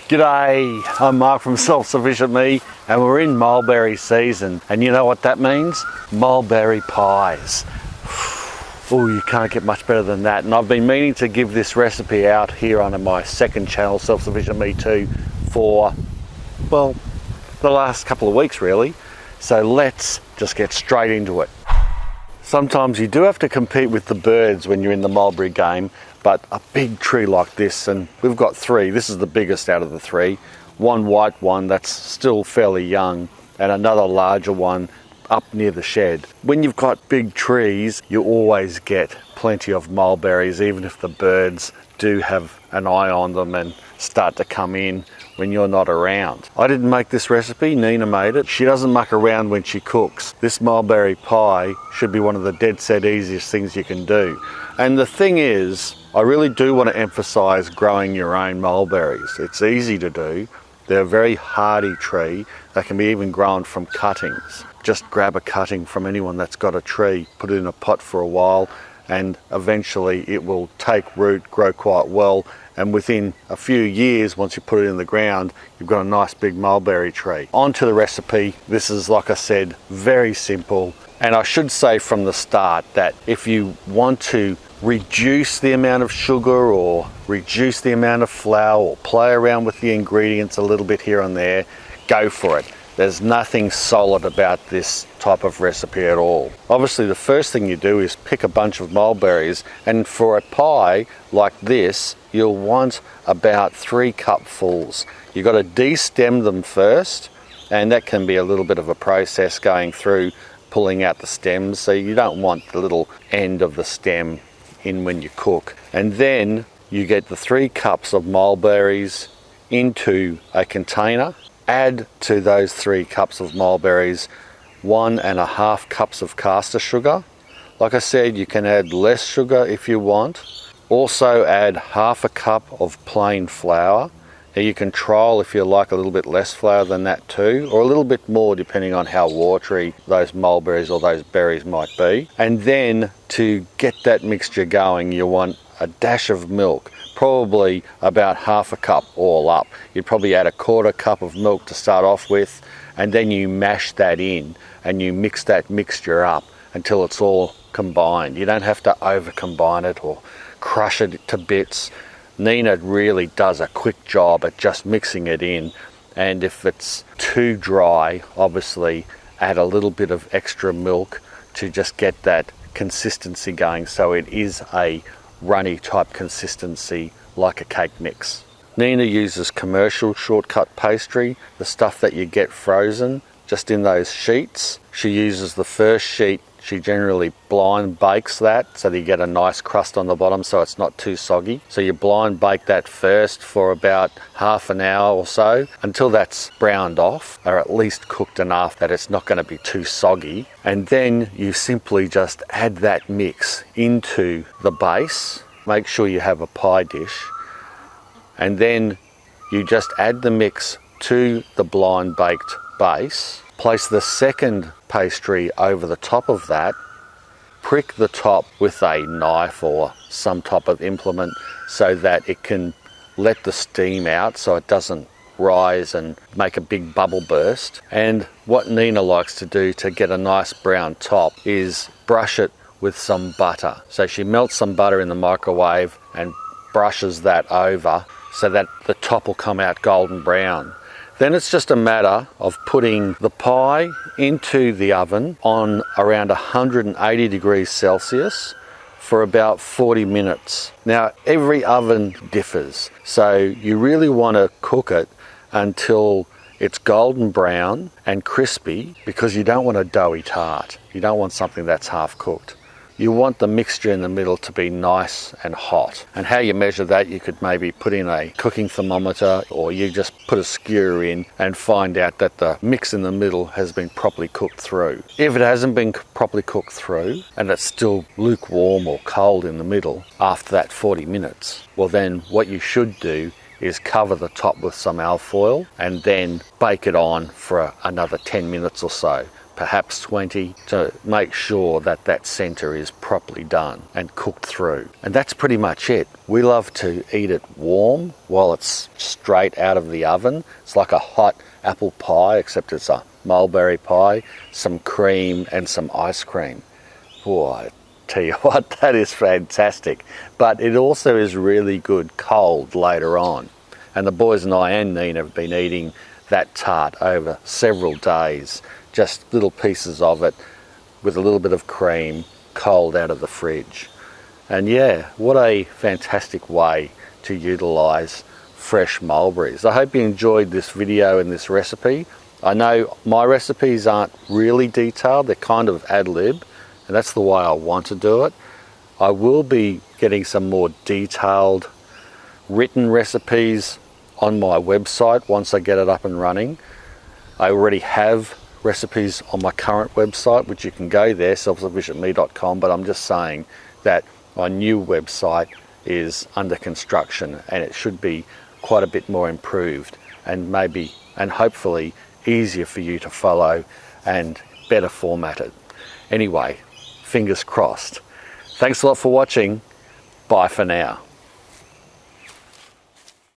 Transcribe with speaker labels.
Speaker 1: G'day, I'm Mark from Self-Sufficient Me, and we're in mulberry season, and you know what that means? Mulberry pies. Oh, you can't get much better than that. And I've been meaning to give this recipe out here on my second channel, Self-Sufficient Me too, for, well, the last couple of weeks really. So let's just get straight into it. Sometimes you do have to compete with the birds when you're in the mulberry game, but a big tree like this, and we've got three, this is the biggest out of the three, one white one that's still fairly young, and another larger one up near the shed. When you've got big trees, you always get plenty of mulberries, even if the birds do have an eye on them and start to come in when you're not around. I didn't make this recipe, Nina made it. She doesn't muck around when she cooks. This mulberry pie should be one of the dead set easiest things you can do. And the thing is, I really do want to emphasize growing your own mulberries. It's easy to do. They're a very hardy tree. They can be even grown from cuttings. Just grab a cutting from anyone that's got a tree, put it in a pot for a while, and eventually it will take root, grow quite well, and within a few years, once you put it in the ground, you've got a nice big mulberry tree. On to the recipe. This is, like I said, very simple. And I should say from the start that if you want to reduce the amount of sugar or reduce the amount of flour or play around with the ingredients a little bit here and there, go for it. There's nothing solid about this type of recipe at all. Obviously, the first thing you do is pick a bunch of mulberries, and for a pie like this, you'll want about 3 cupfuls. You've got to de-stem them first, and that can be a little bit of a process going through pulling out the stems, so you don't want the little end of the stem in when you cook. And then you get the 3 cups of mulberries into a container. Add to those 3 cups of mulberries 1.5 cups of caster sugar. Like I said, you can add less sugar if you want. Also add 1/2 cup of plain flour. Now you can trial if you like a little bit less flour than that too, or a little bit more depending on how watery those mulberries or those berries might be. And then to get that mixture going, you want a dash of milk, probably about 1/2 cup all up. You'd probably add 1/4 cup of milk to start off with, and then you mash that in and you mix that mixture up until it's all combined. You don't have to over combine it or crush it to bits. Nina really does a quick job at just mixing it in, and if it's too dry, obviously add a little bit of extra milk to just get that consistency going, so it is a runny type consistency like a cake mix. Nina uses commercial shortcut pastry, the stuff that you get frozen just in those sheets. She uses the first sheet. She generally blind bakes that so that you get a nice crust on the bottom so it's not too soggy. So you blind bake that first for about half an hour or so until that's browned off, or at least cooked enough that it's not going to be too soggy. And then you simply just add that mix into the base. Make sure you have a pie dish. And then you just add the mix to the blind baked base. Place the second pastry over the top of that. Prick the top with a knife or some type of implement so that it can let the steam out so it doesn't rise and make a big bubble burst. And what Nina likes to do to get a nice brown top is brush it with some butter. So she melts some butter in the microwave and brushes that over so that the top will come out golden brown. Then it's just a matter of putting the pie into the oven on around 180 degrees Celsius for about 40 minutes. Now, every oven differs, so you really want to cook it until it's golden brown and crispy, because you don't want a doughy tart. You don't want something that's half cooked. You want the mixture in the middle to be nice and hot. And how you measure that, you could maybe put in a cooking thermometer, or you just put a skewer in and find out that the mix in the middle has been properly cooked through. If it hasn't been properly cooked through and it's still lukewarm or cold in the middle after that 40 minutes, well then what you should do is cover the top with some alfoil and then bake it on for another 10 minutes or so. perhaps 20, to make sure that that centre is properly done and cooked through. And that's pretty much it. We love to eat it warm while it's straight out of the oven. It's like a hot apple pie, except it's a mulberry pie, some cream and some ice cream. Oh, I tell you what, that is fantastic. But it also is really good cold later on. And the boys and I and Nina have been eating that tart over several days, just little pieces of it with a little bit of cream, cold out of the fridge. And yeah, what a fantastic way to utilise fresh mulberries. I hope you enjoyed this video and this recipe. I know my recipes aren't really detailed, they're kind of ad-lib, and that's the way I want to do it. I will be getting some more detailed written recipes on my website once I get it up and running. I already have recipes on my current website, which you can go there, selfsufficientme.com, but I'm just saying that my new website is under construction and it should be quite a bit more improved and maybe and hopefully easier for you to follow and better formatted. Anyway, fingers crossed. Thanks a lot for watching. Bye for now.